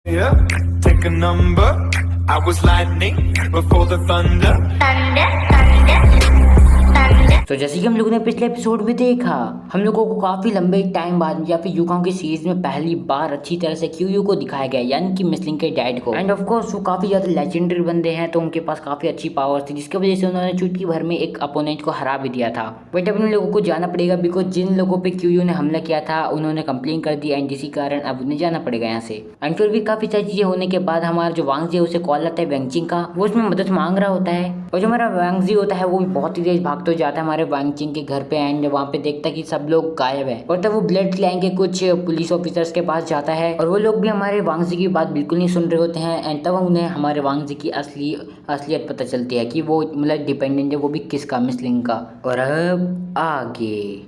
Yeah, take a number. I was lightning before the thunder. तो जैसे कि हम लोगों ने पिछले एपिसोड में देखा, हम लोगों को काफी लंबे टाइम बाद या फिर यूकांग की सीरीज में पहली बार अच्छी तरह से क्यूयू को दिखाया गया, यानी कि मिसलिंग के डैड को। एंड ऑफ कोर्स वो काफी ज्यादा लेजेंडरी बंदे हैं, तो उनके पास काफी अच्छी पावर्स थी, जिसकी वजह से उन्होंने चुटकी भर में एक अपोनेंट को हरा भी दिया था। बट अब उन लोगों को जाना पड़ेगा, बिकॉज जिन लोगों पे क्यूयू ने हमला किया था उन्होंने कंप्लेन कर दी, एंड इसी कारण अब उन्हें जाना पड़ेगा यहाँ से। एंड फिर भी काफी सारी चीजें होने के बाद हमारा जो वांगजी है उसे कॉल आता है वेंगचिंग का, वो उसमें मदद मांग रहा होता है। और जो हमारा वांगजी होता है वो भी बहुत ही तेज भागते जाता है हमारे वांगचिंग के घर पे, एंड वहाँ पे देखता है कि सब लोग गायब है। और तब वो ब्लड क्लैन के कुछ पुलिस ऑफिसर्स के पास जाता है, और वो लोग भी हमारे वांगजी की बात बिल्कुल नहीं सुन रहे होते हैं। एंड तब उन्हें हमारे वांगजी की असलियत पता चलती है कि वो मतलब डिपेंडेंट है, वो भी किसका, मिसलिंग का। और अब आगे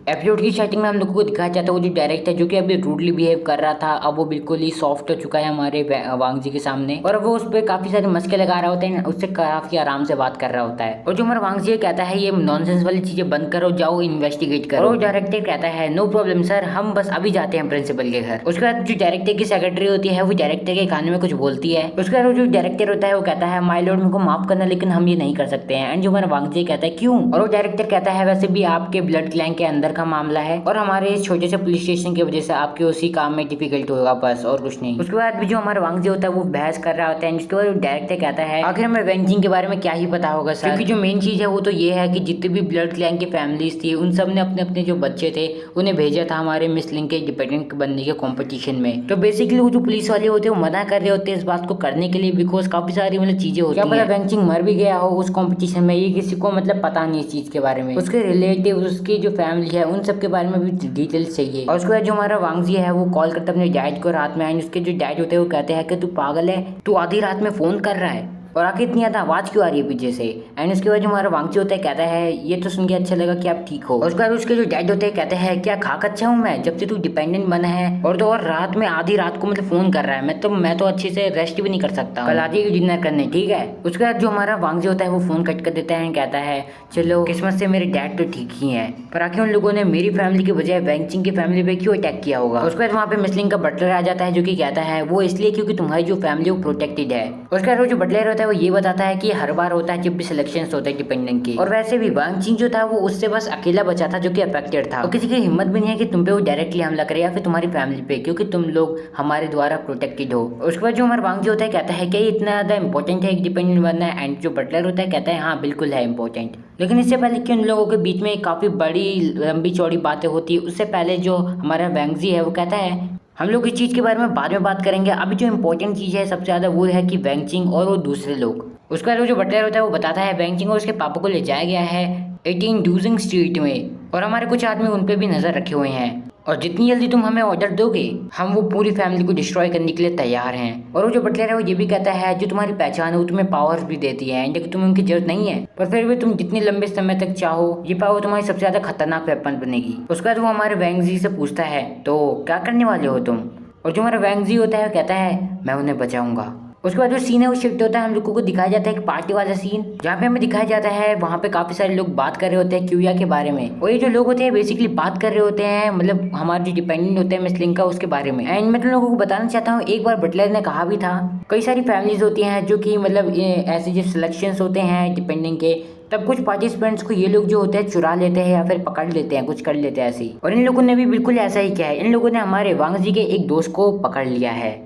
एपिसोड की स्टार्टिंग में हम लोगों को दिखाया जाता है वो जो डायरेक्टर जो कि अभी रूडली बिहेव कर रहा था, अब वो बिल्कुल ही सॉफ्ट हो चुका है हमारे वांगजी के सामने, और वो उस पर काफी सारे मस्के लगा रहा होता है, उससे काफी आराम से बात कर रहा होता है। और जो हमारा वांगजी कहता है ये नॉनसेंस वाली चीजें बंद करो, जाओ इन्वेस्टिगेट करो। और डायरेक्टर कहता है नो प्रॉब्लम सर, हम बस अभी जाते हैं प्रिंसिपल के घर। उसके बाद जो डायरेक्टर की सेक्रेटरी होती है वो डायरेक्टर के कान में कुछ बोलती है। उसके बाद जो डायरेक्टर होता है वो कहता है माय लॉर्ड मुझको माफ करना, लेकिन हम ये नहीं कर सकते हैं। एंड जो हमारा वांगजी कहता है क्यों, और वो डायरेक्टर कहता है वैसे भी आपके ब्लड क्लैन के अंदर का मामला है, और हमारे इस छोटे से पुलिस स्टेशन की वजह से आपके उसी काम में डिफिकल्ट होगा, बस और कुछ नहीं। उसके बाद भी जो हमारा वांगजी होता है वो बहस कर रहा होता है। जिसके बाद डायरेक्टर कहता है आखिर हमें वेंजिंग के बारे में क्या ही पता होगा सर, क्योंकि जो मेन चीज है वो तो ये है कि जितने भी ब्लड क्लैन की फैमिलीज थी उन सब ने अपने अपने जो बच्चे थे उन्हें भेजा था हमारे मिसलिंग के डिपेंडेंट बनने के कंपटीशन में। तो बेसिकली वो जो पुलिस वाले होते हैं वो मना कर रहे होते हैं इस बात को करने के लिए, बिकॉज काफी सारी मतलब चीजें होती हैं। क्या पता वेंचिंग मर भी गया हो उस कंपटीशन में, ये किसी को मतलब पता नहीं इस चीज के बारे में। उसके रिलेटिव, उसकी जो फैमिली है उन सब के बारे में भी डिटेल्स चाहिए। और उसके बाद जो हमारा वांगजी है वो कॉल करता है अपने डैड को रात में, एंड उसके जो डैड होते हैं वो कहते हैं कि तू पागल है, तू आधी रात में फोन कर रहा है और आखिर इतनी ज्यादा आवाज क्यों आ रही है पीछे से। एंड उसके बाद जो हमारा वांगजी होता है कहता है ये तो सुन के अच्छा लगा कि आप ठीक हो। और उसके बाद उसके जो डैड होते हैं कहते हैं क्या खाक अच्छा हूँ मैं, जब से तू डिपेंडेंट बना है और तो और रात में आधी रात को मतलब फोन कर रहा है, मैं तो अच्छे से रेस्ट भी नहीं कर सकता, कल आ जाइए डिनर करने, ठीक है। उसके बाद जो हमारा वांगजी होता है वो फोन कट कर देता है, कहता है चलो किस्मत से मेरे डैड तो ठीक ही है, पर आखिर उन लोगों ने मेरी फैमिली के बजाय वेंगचिंग की फैमिली पे क्यों अटैक किया होगा। उसके बाद वहाँ पे मिसलिंग का बटलर आ जाता है जो कि कहता है वो इसलिए क्योंकि तुम्हारी जो फैमिली वो प्रोटेक्टेड है। उसके बाद वो जो बटलर होता है वो ये बताता है कि हर बार होता है जब भी सिलेक्शंस होते हैं डिपेंडेंट की, और वैसे भी वांगचिंग जो था वो उससे बस अकेला बचा था जो कि अफेक्टेड था, और किसी की हिम्मत भी नहीं है कि तुम पे वो डायरेक्टली हमला करे या फिर तुम्हारी फैमिली पे, क्योंकि तुम लोग हमारे द्वारा प्रोटेक्टेड हो। उसके बाद जो हमारा वांगजी होता है कहता है कि इतना ज्यादा इंपॉर्टेंट है डिपेंडेंट बनना, एंड जो बटलर होता है कहता है हाँ बिल्कुल है इंपॉर्टेंट। लेकिन इससे पहले कि उन लोगों के बीच में काफी बड़ी लंबी चौड़ी बातें होती है, उससे पहले जो हमारा वांगजी है वो कहता है हम लोग इस चीज के बारे में बाद में बात करेंगे, अभी जो इंपॉर्टेंट चीज है सबसे ज्यादा वो है कि वेंगचिंग और वो दूसरे लोग। उसका जो बटलर होता है वो बताता है वेंगचिंग और उसके पापा को ले जाया गया है 18 ड्यूजिंग स्ट्रीट में, और हमारे कुछ आदमी उन पे भी नजर रखे हुए हैं, और जितनी जल्दी तुम हमें ऑर्डर दोगे हम वो पूरी फैमिली को डिस्ट्रॉय करने के लिए तैयार हैं। और वो जो बटलर है वो ये भी कहता है जो तुम्हारी पहचान है वो तुम्हें पावर्स भी देती है, एंड तुम्हें उनकी जरूरत नहीं है, पर फिर भी तुम जितने लंबे समय तक चाहो ये पावर तुम्हारी सबसे ज्यादा खतरनाक वेपन बनेगी। उसके बाद वो हमारे वांगजी से पूछता है तो क्या करने वाले हो तुम, और जो हमारा वांगजी होता है वो कहता है मैं उन्हें बचाऊंगा। उसके बाद जो सीन है वो शिफ्ट होता है, हम लोगों को दिखाया जाता है एक पार्टी वाला सीन, जहाँ पे हमें दिखाया जाता है वहाँ पे काफी सारे लोग बात कर रहे होते हैं क्यूया के बारे में, और ये जो लोग होते हैं बेसिकली बात कर रहे होते हैं मतलब हमारे जो डिपेंडेंट होते हैं मिसलिंग का उसके बारे में। एंड मैं तुम लोगों को बताना चाहता हूँ एक बार बटलर ने कहा भी था कई सारी फैमिलीज होती हैं जो कि मतलब ऐसे जो सिलेक्शन होते हैं डिपेंडेंट के, तब कुछ पार्टिसिपेंट्स को ये लोग जो होते हैं चुरा लेते हैं या फिर पकड़ लेते हैं, कुछ कर लेते हैं ऐसे ही, और इन लोगों ने भी बिल्कुल ऐसा ही किया है। इन लोगों ने हमारे वांगजी के एक दोस्त को पकड़ लिया है,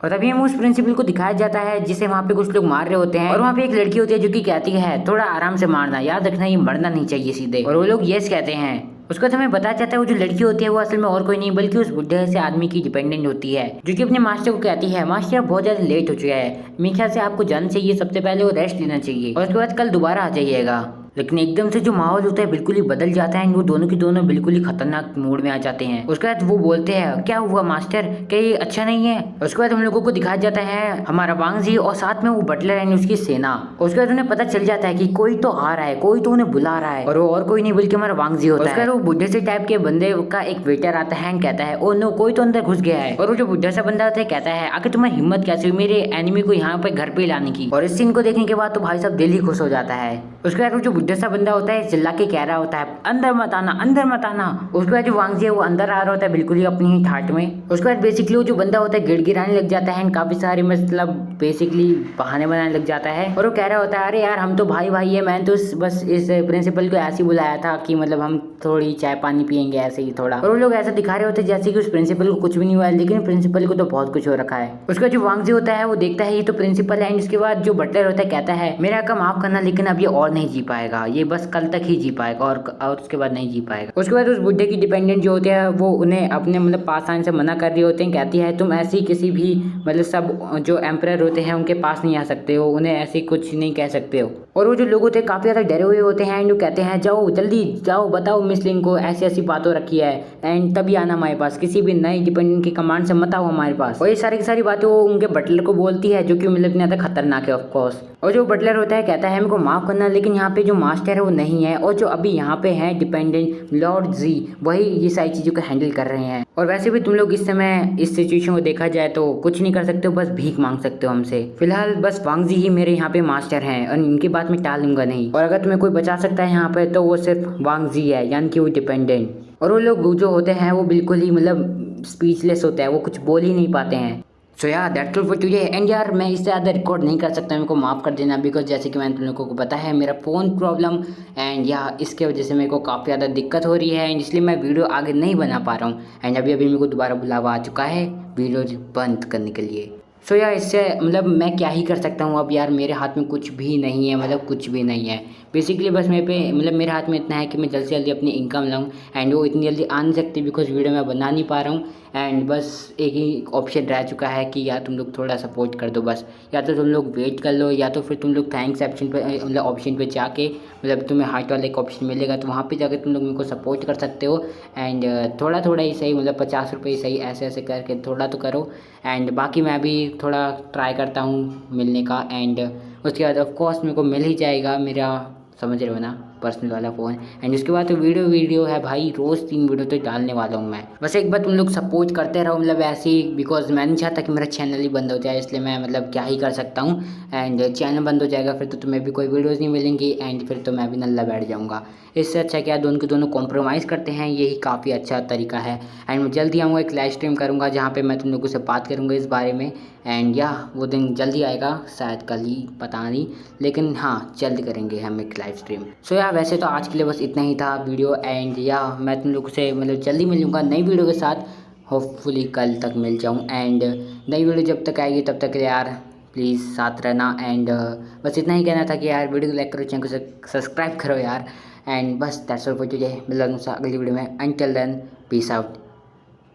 और तभी हम उस प्रिंसिपल को दिखाया जाता है जिसे वहाँ पे कुछ लोग मार रहे होते हैं, और वहाँ पे एक लड़की होती है जो कि कहती है थोड़ा आराम से मारना, याद रखना ये मरना नहीं चाहिए सीधे, और वो लोग यस कहते हैं। उसके बाद हमें बताया जाता है वो जो लड़की होती है वो असल में और कोई नहीं बल्कि उस बुढ़े से आदमी की डिपेंडेंट होती है, जो कि अपने मास्टर को कहती है मास्टर बहुत ज्यादा लेट हो चुका है, मेरे ख्याल से आपको जाना चाहिए, सबसे पहले वो रेस्ट लेना चाहिए और उसके बाद कल दोबारा आ जाइएगा। लेकिन एकदम से जो माहौल होता है बिल्कुल ही बदल जाता है, वो दोनों की दोनों बिल्कुल ही खतरनाक मूड में आ जाते हैं। उसके बाद वो बोलते हैं क्या हुआ मास्टर, क्या ये अच्छा नहीं है। उसके बाद हम लोगों को दिखाया जाता है हमारा वांगजी और साथ में वो बटलर एंड उसकी सेना। उसके बाद उन्हें पता चल जाता है कि कोई तो आ रहा है, कोई तो उन्हें बुला रहा है, और वो और कोई नहीं बल्कि हमारा वांगजी होता है। उसके बाद वो बुढ़े से टाइप के बंदे का एक वेटर आता है, कहता है ओ नो कोई तो अंदर घुस गया है, और वो जो बुढ़ा सा बंदा होता है कहता है आखिर तुम्हारी हिम्मत कैसे हुई मेरे एनिमी को यहाँ पे घर पे लाने की। और इस सीन को देखने के बाद तो भाई साहब दिल ही खुश हो जाता है। उसके बाद वो जो बुड्ढा सा बंदा होता है चिल्ला के कह रहा होता है अंदर मत आना, अंदर मत आना। उसके बाद जो वांगजी है वो अंदर आ रहा होता है बिल्कुल ही अपनी ही ठाट में। उसके बाद बेसिकली वो जो बंदा होता है गिड़गिड़ाने लग जाता है, काफी सारे मतलब बेसिकली बहाने बनाने लग जाता है और वो कह रहा होता है अरे यार हम तो भाई भाई है, मैंने तो बस इस प्रिंसिपल को ऐसे ही बुलाया था कि मतलब हम थोड़ी चाय पानी पियेंगे ऐसे ही थोड़ा। और वो लोग ऐसा दिखा रहे होते हैं जैसे कि उस प्रिंसिपल को कुछ भी नहीं हुआ है, लेकिन प्रिंसिपल को तो बहुत कुछ हो रखा है। उसका जो वांगजी होता है वो देखता है ये तो प्रिंसिपल है, एंड उसके बाद जो बटलर होता है कहता है मेरा का माफ करना लेकिन अब ये और नहीं जी पाएगा, ये बस कल तक ही जी पाएगा और उसके बाद नहीं जी पाएगा। उसके बाद उस बुड्ढे की डिपेंडेंट जो होते हैं वो उन्हें अपने मतलब पास आने से मना कर रहे होते हैं, कहती है तुम ऐसे ही किसी भी मतलब सब जो एम्परर होते हैं उनके पास नहीं आ सकते हो, उन्हें ऐसे कुछ नहीं कह सकते हो। और वो जो लोग होते हैं काफी ज्यादा डरे हुए होते हैं एंड वो कहते हैं जाओ जल्दी जाओ बताओ मिस लिंग को ऐसी ऐसी बातों रखी है एंड तभी आना हमारे पास, किसी भी नई डिपेंडेंट की कमांड से मत आओ हमारे पास। और ये सारी की सारी बातें वो उनके बटलर को बोलती है जो कि मतलब इतना ज्यादा खतरनाक है ऑफकोर्स। और जो बटलर होता है कहता है मेरे को माफ करना लेकिन यहाँ पे जो मास्टर है वो नहीं है और जो अभी यहाँ पे है डिपेंडेंट लॉर्ड जी वही ये सारी चीज़ों को हैंडल कर रहे हैं। और वैसे भी तुम लोग इस समय इस सिचुएशन को देखा जाए तो कुछ नहीं कर सकते हो, बस भीख मांग सकते हो हमसे। फिलहाल बस वांगजी ही मेरे यहाँ पे मास्टर हैं और इनकी बात मैं टाल लूंगा नहीं। और अगर तुम्हें कोई बचा सकता है यहाँ पे तो वो सिर्फ वांगजी है, यानी कि वो डिपेंडेंट। और वो लोग जो होते हैं वो बिल्कुल ही मतलब स्पीचलेस होते हैं, वो कुछ बोल ही नहीं पाते हैं। सो यार that's all for today and यार मैं इससे ज़्यादा रिकॉर्ड नहीं कर सकता, मेरे को माफ़ कर देना बिकॉज जैसे कि मैंने तुम लोगों को पता है मेरा फ़ोन प्रॉब्लम एंड या इसके वजह से मेरे को काफ़ी ज़्यादा दिक्कत हो रही है एंड इसलिए मैं वीडियो आगे नहीं बना पा रहा हूँ। एंड अभी मेरे को दोबारा बुलावा आ चुका है वीडियो बंद करने के लिए। सो यार इससे मतलब मैं क्या ही कर सकता हूँ अब यार, मेरे हाथ में कुछ भी नहीं है, मतलब कुछ भी नहीं है बेसिकली। बस मेरे पे मतलब मेरे हाथ में इतना है कि मैं जल्दी से जल्दी अपनी इनकम लाऊं एंड वो इतनी जल्दी आ नहीं सकती बिकॉज वीडियो मैं बना नहीं पा रहा हूँ। एंड बस एक ही ऑप्शन रह चुका है कि या तुम लोग थोड़ा सपोर्ट कर दो बस, या तो तुम लोग वेट कर लो या तो फिर तुम लोग थैंक्स ऑप्शन पे मतलब ऑप्शन पे जाके मतलब तुम्हें हार्ट वाला एक ऑप्शन मिलेगा तो वहाँ पे जाकर तुम लोग मेरे को सपोर्ट कर सकते हो। एंड थोड़ा थोड़ा ही सही मतलब 50 रुपये सही ऐसे ऐसे करके थोड़ा तो करो। एंड बाकी मैं भी थोड़ा ट्राई करता हूँ मिलने का एंड उसके बाद ऑफकोर्स मेरे को मिल ही जाएगा मेरा, समझ रहे हो ना, पर्सनल वाला फ़ोन। एंड उसके बाद तो वीडियो है भाई, रोज़ 3 वीडियो तो डालने वाला हूँ मैं। बस एक बार तुम लोग सपोर्ट करते रहो मतलब ऐसे ही, बिकॉज मैं नहीं चाहता कि मेरा चैनल ही बंद हो जाए, इसलिए मैं मतलब क्या ही कर सकता हूँ। एंड चैनल बंद हो जाएगा फिर तो तुम्हें भी कोई वीडियोज़ नहीं मिलेंगी एंड फिर तो मैं भी नल्ला बैठ जाऊँगा। इससे अच्छा क्या दोनों के दोनों कॉम्प्रोमाइज़ करते हैं, यही काफ़ी अच्छा तरीका है। एंड मैं जल्दी आऊँगा एक लाइव स्ट्रीम करूँगा जहाँ पे मैं तुम लोगों से बात करूँगा इस बारे में। एंड या वो दिन जल्दी आएगा, शायद कल ही, पता नहीं, लेकिन हाँ जल्द करेंगे हम एक लाइव स्ट्रीम। सो यार वैसे तो आज के लिए बस इतना ही था वीडियो एंड या मैं तुम लोगों से मतलब जल्दी मिलूँगा नई वीडियो के साथ, होपफुली कल तक मिल जाऊँ। एंड नई वीडियो जब तक आएगी तब तक यार प्लीज़ साथ रहना। एंड बस इतना ही कहना था कि यार वीडियो को लाइक करो, चैनल को सब्सक्राइब करो यार। एंड बस दैट्स ऑल फॉर टुडे, मिलूंगा अगली वीडियो में, अंटिल देन पीस आउट।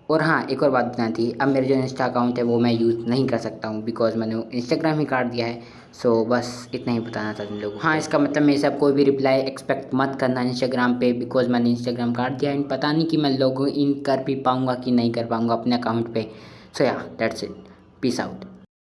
और हाँ एक और बात बतानी थी, अब मेरा जो इंस्टा अकाउंट है वो मैं यूज़ नहीं कर सकता हूँ बिकॉज मैंने इंस्टाग्राम ही काट दिया है। सो बस इतना ही बताना था तुम लोगों को। हाँ इसका मतलब मेरे से कोई भी रिप्लाई एक्सपेक्ट मत करना इंस्टाग्राम पे बिकॉज मैंने इंस्टाग्राम काट दिया एंड पता नहीं कि मैं लॉग इन कर भी पाऊँगा कि नहीं कर पाऊँगा अपने अकाउंट पे। सो या दैट्स इट, पीस आउट।